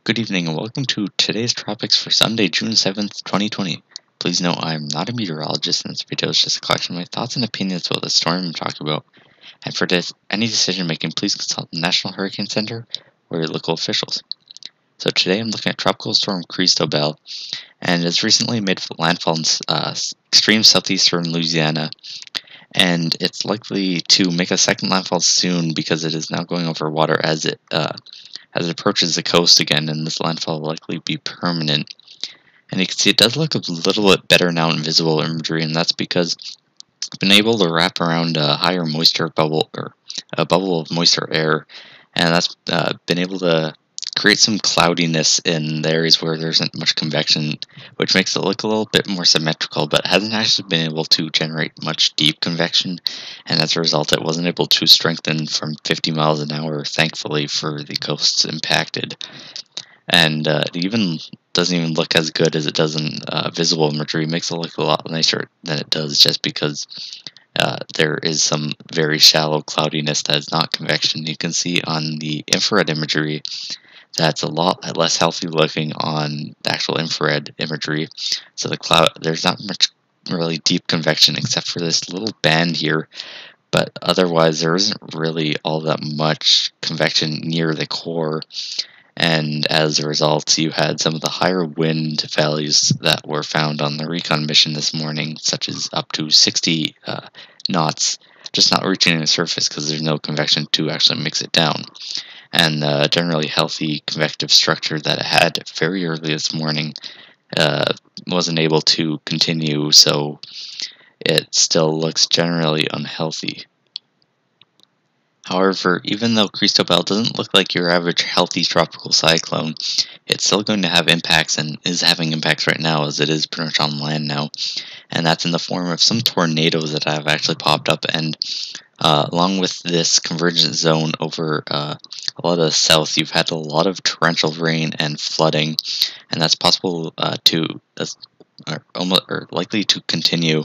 Good evening and welcome to today's Tropics for Sunday, June 7th, 2020. Please note I am not a meteorologist and this video is just a collection of my thoughts and opinions about the storm I'm talking about. And for any decision making, please consult the National Hurricane Center or your local officials. So today I'm looking at Tropical Storm Cristobal, and it's recently made landfall in extreme southeastern Louisiana, and it's likely to make a second landfall soon because it is now going over water as it approaches the coast again, and this landfall will likely be permanent. And you can see it does look a little bit better now in visual imagery, and that's because it's been able to wrap around a higher moisture bubble, or a bubble of moisture air, and that's been able to create some cloudiness in the areas where there isn't much convection, which makes it look a little bit more symmetrical, but hasn't actually been able to generate much deep convection, and as a result it wasn't able to strengthen from 50 miles an hour, thankfully, for the coasts impacted. And it even doesn't even look as good as it does in visible imagery. It makes it look a lot nicer than it does just because there is some very shallow cloudiness that is not convection. You can see on the infrared imagery that's a lot less healthy looking on the actual infrared imagery. So the cloud, there's not much really deep convection except for this little band here, but otherwise there isn't really all that much convection near the core. And as a result, you had some of the higher wind values that were found on the recon mission this morning, such as up to 60 knots, just not reaching the surface because there's no convection to actually mix it down. And the generally healthy convective structure that it had very early this morning wasn't able to continue, so it still looks generally unhealthy. However, even though Cristobal doesn't look like your average healthy tropical cyclone, it's still going to have impacts and is having impacts right now as it is pretty much on land now. And that's in the form of some tornadoes that have actually popped up, and along with this convergence zone over a lot of the south, you've had a lot of torrential rain and flooding, and that's possible or likely to continue.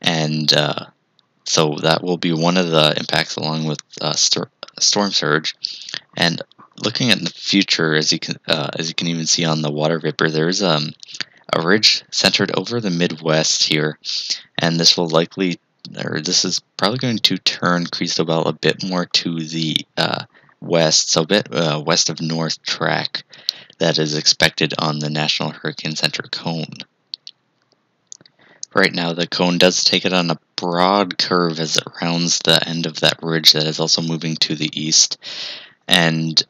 And so that will be one of the impacts, along with storm surge. And looking at the future, as you can even see on the water vapor, there's a ridge centered over the Midwest here, and this is probably going to turn Cristobal a bit more to the west, so a bit west of North Track that is expected on the National Hurricane Center cone. Right now, the cone does take it on a broad curve as it rounds the end of that ridge that is also moving to the east, and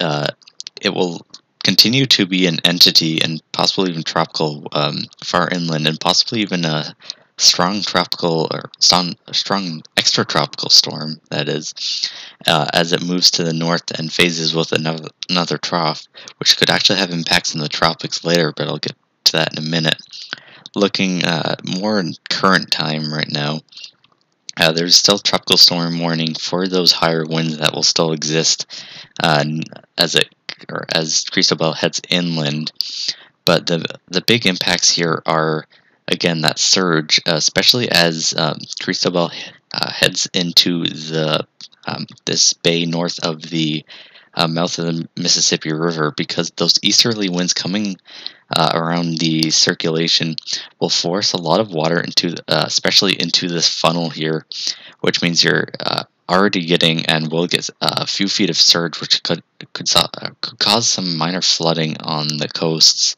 it will continue to be an entity and possibly even tropical far inland, and possibly even a strong tropical or strong extratropical storm, that is, as it moves to the north and phases with another trough, which could actually have impacts in the tropics later, but I'll get to that in a minute. Looking more in current time right now, there's still tropical storm warning for those higher winds that will still exist as Cristobal heads inland. But the big impacts here are, again, that surge, especially as Cristobal heads into the this bay north of the mouth of the Mississippi River, because those easterly winds coming around the circulation will force a lot of water into, especially into this funnel here, which means you're already getting and will get a few feet of surge, which could cause some minor flooding on the coasts,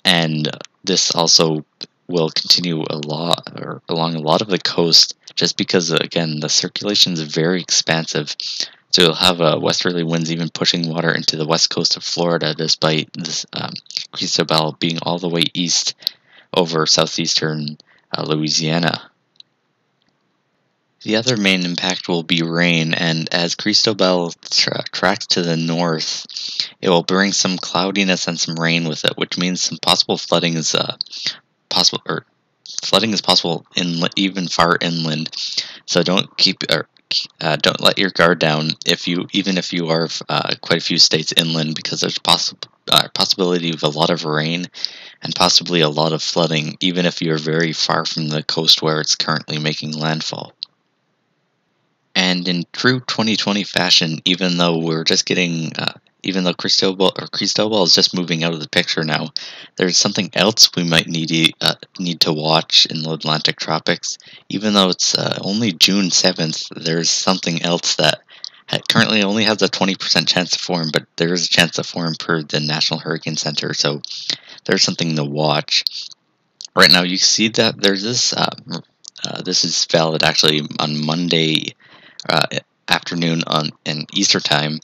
and this also will continue along a lot of the coast, just because, again, the circulation is very expansive. So you'll have westerly winds even pushing water into the west coast of Florida, despite this Cristobal being all the way east over southeastern Louisiana. The other main impact will be rain, and as Cristobal tracks to the north, it will bring some cloudiness and some rain with it, which means some possible flooding is possible, or flooding is possible even far inland. So don't let your guard down even if you are quite a few states inland, because there's possibility of a lot of rain and possibly a lot of flooding, even if you're very far from the coast where it's currently making landfall. And in true 2020 fashion, even though we're just getting even though Cristobal is just moving out of the picture now, there's something else we might need to watch in the Atlantic tropics. Even though it's only June 7th, there's something else that currently only has a 20% chance to form, but there is a chance to form per the National Hurricane Center. So there's something to watch. Right now, you see that there's this. This is valid actually on Monday uh, afternoon in Eastern time,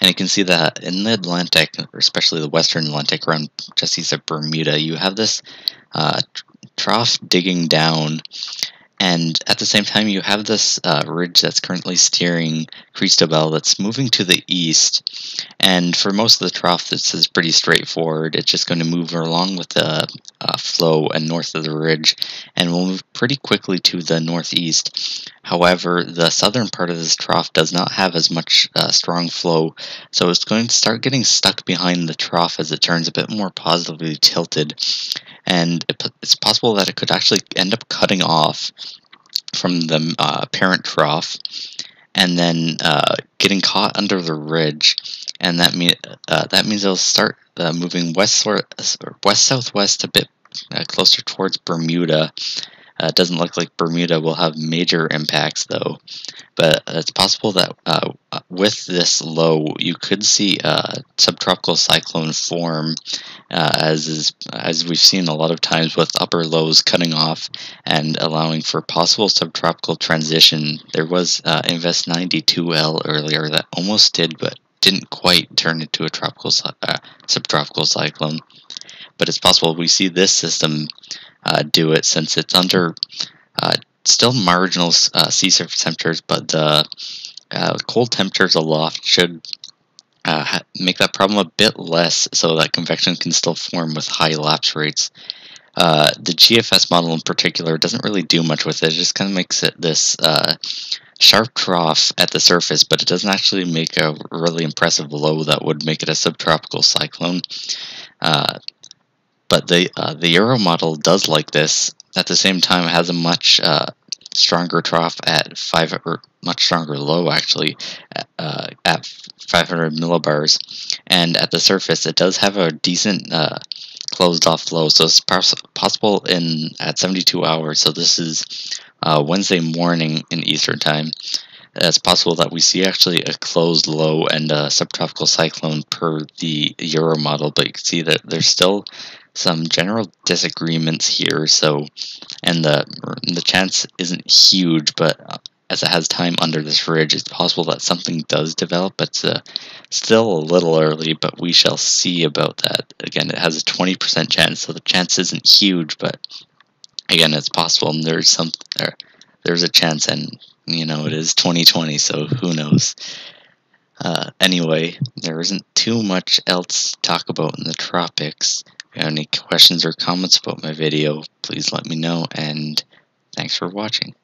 and you can see that in the Atlantic, or especially the Western Atlantic, around just east of Bermuda, you have this trough digging down, and at the same time, you have this ridge that's currently steering Cristobal that's moving to the east. And for most of the trough, this is pretty straightforward. It's just going to move along with the flow and north of the ridge, and will move pretty quickly to the northeast. However, the southern part of this trough does not have as much strong flow, so it's going to start getting stuck behind the trough as it turns a bit more positively tilted. And it's possible that it could actually end up cutting off from the parent trough, and then getting caught under the ridge, and that means it'll start moving west southwest a bit closer towards Bermuda. It doesn't look like Bermuda will have major impacts though, but it's possible that with this low, you could see a subtropical cyclone form, as we've seen a lot of times with upper lows cutting off and allowing for possible subtropical transition. There was Invest 92L earlier that almost did, but didn't quite turn into a subtropical cyclone. But it's possible we see this system do it, since it's under still marginal sea surface temperatures, but the cold temperatures aloft should make that problem a bit less, so that convection can still form with high lapse rates. The GFS model in particular doesn't really do much with it. It just kind of makes it this sharp trough at the surface, but it doesn't actually make a really impressive low that would make it a subtropical cyclone. But the Euro model does like this. At the same time, it has a much stronger trough at much stronger low actually, at 500 millibars, and at the surface it does have a decent closed off low. So it's possible at 72 hours. So this is Wednesday morning in Eastern time. It's possible that we see actually a closed low and a subtropical cyclone per the Euro model, but you can see that there's still some general disagreements here. So, and the chance isn't huge, but as it has time under this ridge, it's possible that something does develop. It's still a little early, but we shall see about that. Again, it has a 20% chance, so the chance isn't huge, but again, it's possible, and there's a chance, and it is 2020, so who knows. Anyway, there isn't too much else to talk about in the tropics. If you have any questions or comments about my video, please let me know, and thanks for watching.